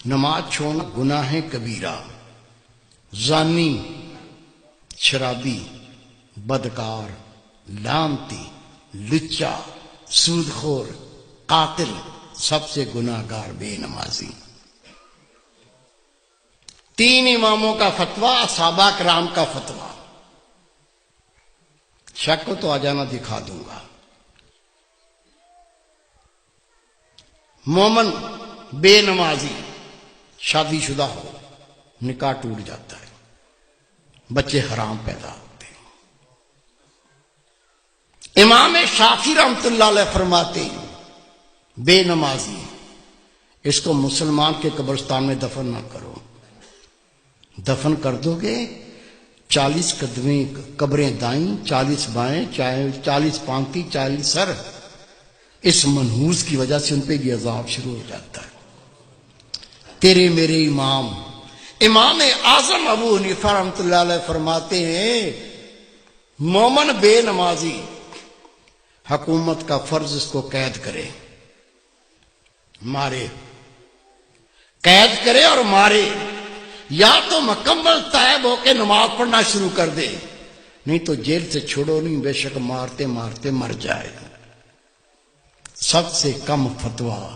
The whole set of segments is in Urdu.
نماز چھوڑنا گناہ کبیرہ، زانی، شرابی، بدکار، لعنتی، لچا، سود خور، قاتل، سب سے گناہ گار بے نمازی۔ 3 اماموں کا فتویٰ، صحابہ کرام کا فتویٰ۔ شک کو تو آ جانا، دکھا دوں گا۔ مومن بے نمازی شادی شدہ ہو، نکاح ٹوٹ جاتا ہے، بچے حرام پیدا ہوتے ہیں۔ امام شافعی رحمۃ اللہ علیہ فرماتے ہیں بے نمازی اس کو مسلمان کے قبرستان میں دفن نہ کرو، دفن کر دو گے 40 قدمیں قبریں دائیں، 40 بائیں، 40 پانتی، 40 سر، اس منحوس کی وجہ سے ان پہ یہ عذاب شروع ہو جاتا ہے۔ تیرے میرے امام اعظم ابو حنیفہ رحمۃ اللہ علیہ فرماتے ہیں مومن بے نمازی حکومت کا فرض اس کو قید کرے، مارے، قید کرے اور مارے، یا تو مکمل تائب ہو کے نماز پڑھنا شروع کر دے، نہیں تو جیل سے چھوڑو نہیں، بے شک مارتے مارتے مر جائے۔ سب سے کم فتویٰ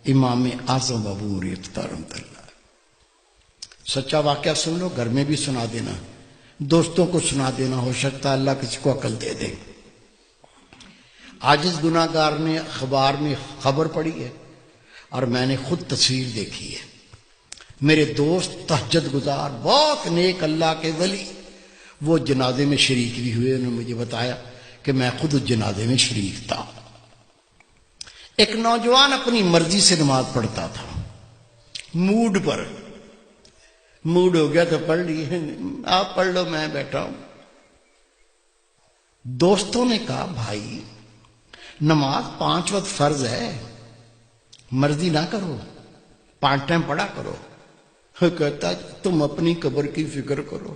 امام اعظم ابو حنیفہ رحمۃ اللہ۔ سچا واقعہ سن لو، گھر میں بھی سنا دینا، دوستوں کو سنا دینا، ہو سکتا ہے اللہ کسی کو عقل دے دے۔ عاجز گناہ گار نے اخبار میں خبر پڑھی ہے اور میں نے خود تصویر دیکھی ہے۔ میرے دوست تہجد گزار، بہت نیک اللہ کے ولی، وہ جنازے میں شریک بھی ہوئے، انہوں نے مجھے بتایا کہ میں خود اس جنازے میں شریک تھا۔ ایک نوجوان اپنی مرضی سے نماز پڑھتا تھا، موڈ پر، موڈ ہو گیا تو پڑھ لی، آپ پڑھ لو میں بیٹھا ہوں۔ دوستوں نے کہا بھائی نماز 5 وقت فرض ہے، مرضی نہ کرو، 5 ٹائم پڑھا کرو۔ کہتا تم اپنی قبر کی فکر کرو،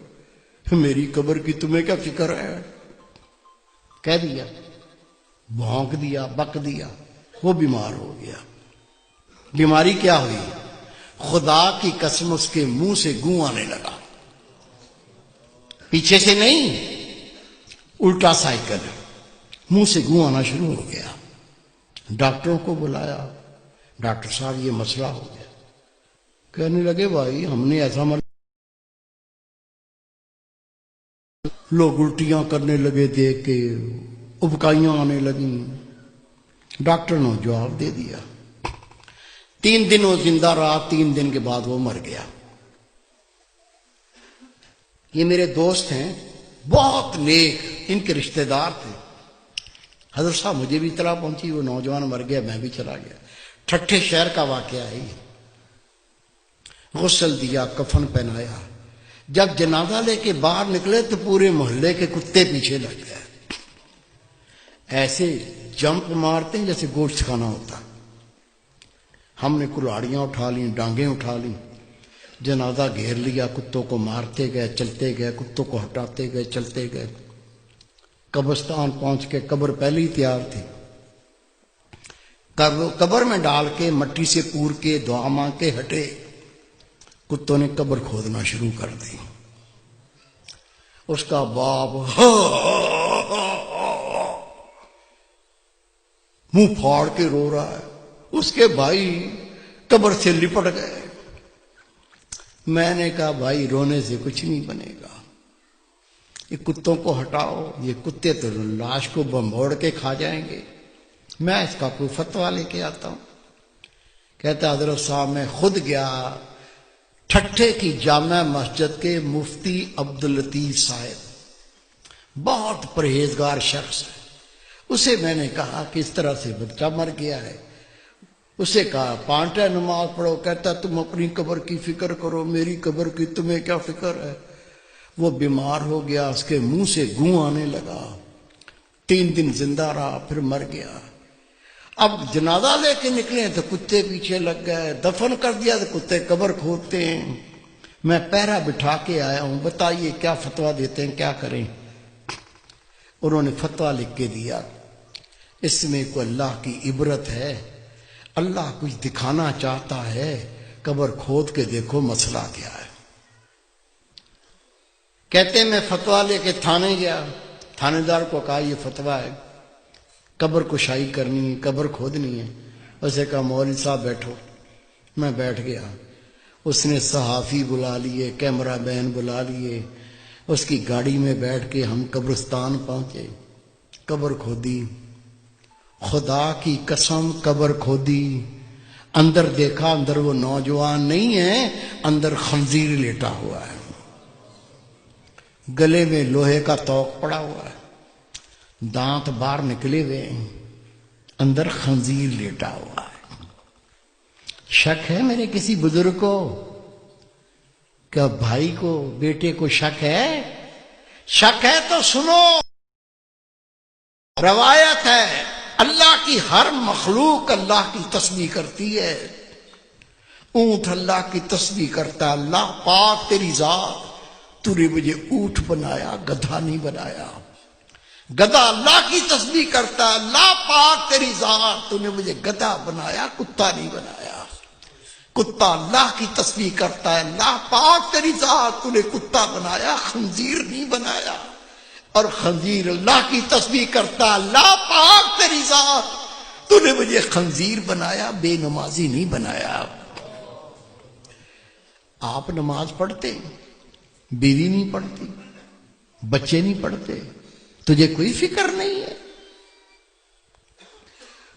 میری قبر کی تمہیں کیا فکر ہے؟ کہہ دیا، بھونک دیا، بک دیا، وہ بیمار ہو گیا۔ بیماری کیا ہوئی؟ خدا کی قسم اس کے منہ سے گوں آنے لگا، پیچھے سے نہیں، الٹا سائیکل، منہ سے گوں آنا شروع ہو گیا۔ ڈاکٹروں کو بلایا، ڈاکٹر صاحب یہ مسئلہ ہو گیا۔ کہنے لگے بھائی ہم نے ایسا لوگ الٹیاں کرنے لگے، دیکھ کے ابکائیاں آنے لگیں۔ ڈاکٹر نے جواب دے دیا۔ 3 دن وہ زندہ رہا، 3 دن کے بعد وہ مر گیا۔ یہ میرے دوست ہیں، بہت نیک، ان کے رشتہ دار تھے۔ حضرت صاحب مجھے بھی اطلاع پہنچی، وہ نوجوان مر گیا، میں بھی چلا گیا۔ ٹھٹھے شہر کا واقعہ ہے یہ۔ غسل دیا، کفن پہنایا، جب جنازہ لے کے باہر نکلے تو پورے محلے کے کتے پیچھے لگ گئے، ایسے جمپ مارتے ہیں جیسے گوشت کھانا ہوتا۔ ہم نے کلاڑیاں اٹھا لیں، ڈانگیں اٹھا لیں، جنازہ گھیر لیا، کتوں کو مارتے گئے، چلتے گئے، کتوں کو ہٹاتے گئے، چلتے گئے۔ قبرستان پہنچ کے قبر پہلے ہی تیار تھی، قبر میں ڈال کے مٹی سے پور کے دعا مانگ کے ہٹے، کتوں نے قبر کھودنا شروع کر دی۔ اس کا باپ منہ پھاڑ کے رو رہا ہے، اس کے بھائی قبر سے لپٹ گئے۔ میں نے کہا بھائی رونے سے کچھ نہیں بنے گا، یہ کتوں کو ہٹاؤ، یہ کتے تو لاش کو بمبوڑ کے کھا جائیں گے، میں اس کا کوئی فتویٰ لے کے آتا ہوں۔ کہتا حضرت صاحب میں خود گیا، ٹھٹھے کی جامع مسجد کے مفتی عبداللطیف صاحب، بہت پرہیزگار شخص ہے، اسے میں نے کہا کہ اس طرح سے بچہ مر گیا ہے۔ اسے کہا 5 ٹائم نماز پڑھو، کہتا تم اپنی قبر کی فکر کرو، میری قبر کی تمہیں کیا فکر ہے؟ وہ بیمار ہو گیا، اس کے منہ سے گوں آنے لگا، 3 دن زندہ رہا، پھر مر گیا۔ اب جنازہ لے کے نکلے تو کتے پیچھے لگ گئے، دفن کر دیا تو کتے قبر کھودتے ہیں۔ میں پہرا بٹھا کے آیا ہوں، بتائیے کیا فتویٰ دیتے ہیں، کیا کریں؟ انہوں نے فتویٰ لکھ کے دیا، اس میں کوئی اللہ کی عبرت ہے، اللہ کچھ دکھانا چاہتا ہے قبر کھود کے دیکھو مسئلہ کیا ہے۔ کہتے میں فتویٰ لے کے تھانے گیا، تھانے دار کو کہا یہ فتویٰ ہے، قبر کشائی کرنی ہے، قبر کھودنی ہے۔ اسے کہا مولوی صاحب بیٹھو۔ میں بیٹھ گیا، اس نے صحافی بلا لیے، کیمرہ مین بلا لیے، اس کی گاڑی میں بیٹھ کے ہم قبرستان پہنچے، قبر کھودی، خدا کی قسم قبر کھودی، اندر دیکھا، اندر وہ نوجوان نہیں ہے، اندر خنزیر لیٹا ہوا ہے، گلے میں لوہے کا توق پڑا ہوا ہے، دانت باہر نکلے ہوئے ہیں، اندر خنزیر لیٹا ہوا ہے۔ شک ہے میرے کسی بزرگ کو؟ کیا بھائی کو، بیٹے کو شک ہے؟ شک ہے تو سنو، روایت ہے اللہ کی ہر مخلوق اللہ کی تسبیح کرتی ہے۔ اونٹ اللہ کی تسبیح کرتا ہے، اللہ پاک تیری ذات، تو نے مجھے اونٹ بنایا، گدھا نہیں بنایا۔ گدھا اللہ کی تسبیح کرتا ہے، اللہ پاک تیری ذات، تو نے مجھے گدھا بنایا، کتا نہیں بنایا۔ کتا اللہ کی تسبیح کرتا ہے، اللہ پاک تیری ذات، تو نے کتا بنایا، خنزیر نہیں بنایا۔ اور خنزیر اللہ کی تسبیح کرتا ہے، اللہ پاک تیری ذات، تو نے مجھے خنزیر بنایا، بے نمازی نہیں بنایا۔ آپ نماز پڑھتے، بیوی نہیں پڑھتی، بچے نہیں پڑھتے، تجھے کوئی فکر نہیں ہے؟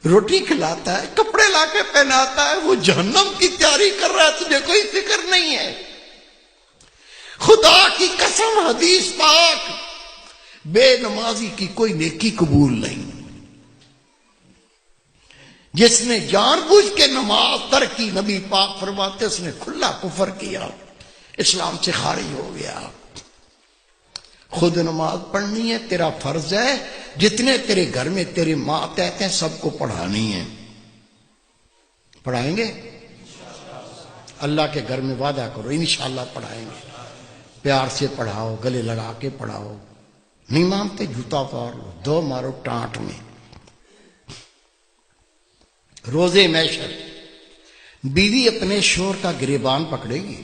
روٹی کھلاتا ہے، کپڑے لا کے پہناتا ہے، وہ جہنم کی تیاری کر رہا ہے، تجھے کوئی فکر نہیں ہے؟ خدا کی قسم حدیث پاک، بے نمازی کی کوئی نیکی قبول نہیں۔ جس نے جان بوجھ کے نماز ترک کی، نبی پاک فرماتے اس نے کھلا کفر کیا، اسلام سے خارج ہو گیا۔ خود نماز پڑھنی ہے، تیرا فرض ہے، جتنے تیرے گھر میں تیرے ماتحت ہیں سب کو پڑھانی ہے۔ پڑھائیں گے؟ اللہ کے گھر میں وعدہ کرو انشاءاللہ پڑھائیں گے۔ پیار سے پڑھاؤ، گلے لگا کے پڑھاؤ، نہیں مانتے جوتا پار لو، دو مارو ٹانٹ میں۔ روزے محشر بیوی اپنے شوہر کا گریبان پکڑے گی،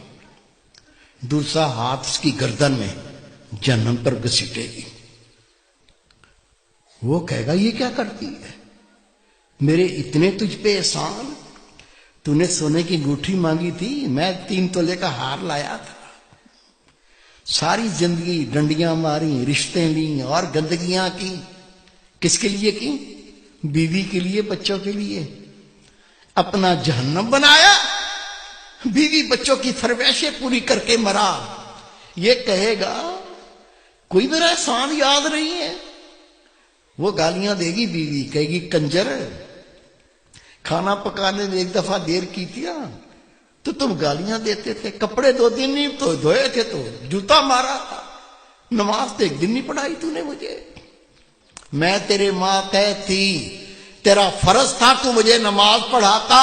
دوسرا ہاتھ اس کی گردن میں جہنم پر گھسیٹے گی۔ وہ کہے گا یہ کیا کرتی ہے؟ میرے اتنے تجھ پہ احسان، تو نے سونے کی انگوٹھی مانگی تھی، میں 3 تولے کا ہار لایا تھا، ساری زندگی ڈنڈیاں ماری، رشتے لیں اور گندگیاں کی، کس کے لیے کی؟ بیوی کے لیے، بچوں کے لیے، اپنا جہنم بنایا، بیوی بچوں کی فرمائشیں پوری کر کے مرا۔ یہ کہے گا کوئی میرا احسان یاد نہیں ہے؟ وہ گالیاں دے گی بیوی، کہے گی کنجر، کھانا پکانے میں ایک دفعہ دیر کی تھی تو تم گالیاں دیتے تھے، کپڑے 2 دن نہیں تو دھوئے تھے تو جوتا مارا تھا، نماز تو 1 دن نہیں پڑھائی تو نے مجھے، میں تیرے ماتحت تھی، تیرا فرض تھا تو مجھے نماز پڑھاتا،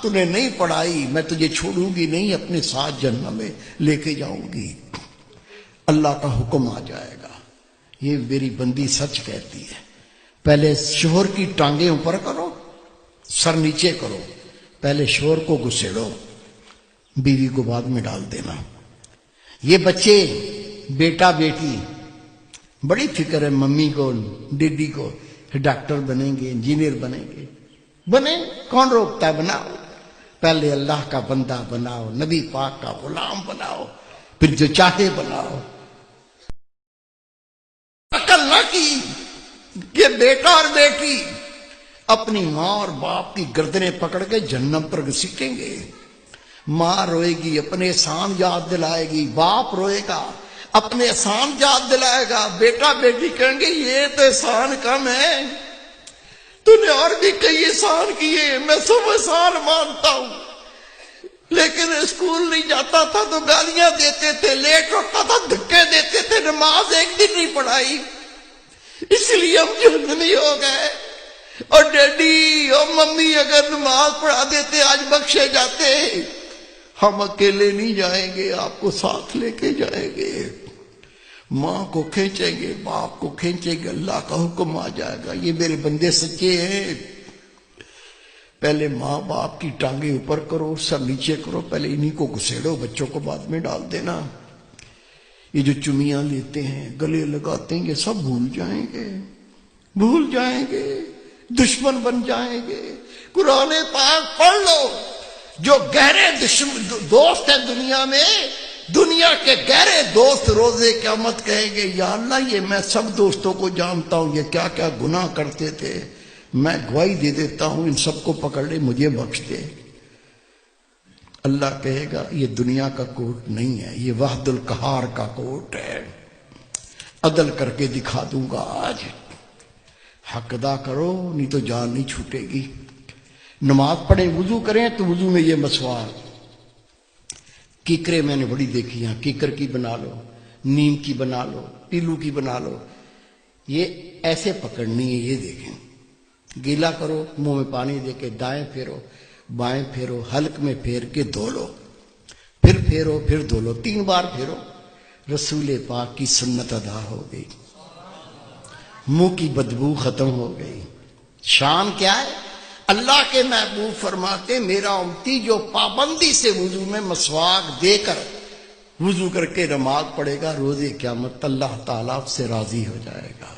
تو نے نہیں پڑھائی، میں تجھے چھوڑوں گی نہیں، اپنے ساتھ جہنم میں لے کے جاؤں گی۔ اللہ کا حکم آ جائے گا، یہ میری بندی سچ کہتی ہے، پہلے شوہر کی ٹانگیں اوپر کرو، سر نیچے کرو، پہلے شوہر کو گھسیڑو، بیوی کو بعد میں ڈال دینا۔ یہ بچے، بیٹا بیٹی، بڑی فکر ہے ممی کو، ڈیڈی کو، ڈاکٹر بنیں گے، انجینئر بنیں گے، بنے، کون روکتا ہے؟ بناؤ، پہلے اللہ کا بندہ بناؤ، نبی پاک کا غلام بناؤ، پھر جو چاہے بناؤ۔ عقل نہ کی کہ بیٹا اور بیٹی اپنی ماں اور باپ کی گردنیں پکڑ کے جہنم پر گھسیٹیں گے۔ ماں روئے گی، اپنے احسان یاد دلائے گی، باپ روئے گا، اپنے احسان یاد دلائے گا، بیٹا بیٹی کہیں گے یہ تو احسان کم ہے، تو نے اور بھی کئی احسان کیے، میں سب احسان مانتا ہوں، لیکن اسکول نہیں جاتا تھا تو گالیاں دیتے تھے، لیٹ ہوتا تھا دھکے دیتے تھے، نماز 1 دن نہیں پڑھائی، اس لیے ہم جہنمی ہو گئے۔ اور ڈیڈی اور ممی اگر نماز پڑھا دیتے آج بخشے جاتے، ہم اکیلے نہیں جائیں گے، آپ کو ساتھ لے کے جائیں گے، ماں کو کھینچیں گے، باپ کو کھینچیں گے، اللہ کا حکم آ جائے گا۔ یہ میرے بندے سچے ہیں، پہلے ماں باپ کی ٹانگیں اوپر کرو، سر نیچے کرو، پہلے انہی کو گھسیڑو، بچوں کو بعد میں ڈال دینا۔ یہ جو چمیاں لیتے ہیں، گلے لگاتے ہیں، یہ سب بھول جائیں گے، بھول جائیں گے، دشمن بن جائیں گے۔ قرآن پاک پڑھ لو، جو گہرے دوست ہیں دنیا میں، دنیا کے گہرے دوست روزے قیامت کہیں گے یا اللہ یہ میں سب دوستوں کو جانتا ہوں، یہ کیا کیا گناہ کرتے تھے، میں گواہی دے دیتا ہوں، ان سب کو پکڑ لے، مجھے بخش دے۔ اللہ کہے گا یہ دنیا کا کوٹ نہیں ہے، یہ وحد القہار کا کوٹ ہے، عدل کر کے دکھا دوں گا آج۔ حق ادا کرو نہیں تو جان نہیں چھوٹے گی۔ نماز پڑھیں، وضو کریں تو وضو میں یہ مسواک، کیکریں میں نے بڑی دیکھی ہیں، کیکر کی بنا لو، نیم کی بنا لو، پیلو کی بنا لو، یہ ایسے پکڑنی ہے، یہ دیکھیں، گیلا کرو، منہ میں پانی دے کے دائیں پھیرو، بائیں پھیرو، حلق میں پھیر کے دھو لو، پھر پھیرو، پھر دھو لو، 3 بار پھیرو، رسول پاک کی سنت ادا ہو گئی، منہ کی بدبو ختم ہو گئی۔ شان کیا ہے؟ اللہ کے محبوب فرماتے میرا امتی جو پابندی سے وضو میں مسواک دے کر وضو کر کے نماز پڑھے گا، روز قیامت اللہ تعالیٰ سے راضی ہو جائے گا۔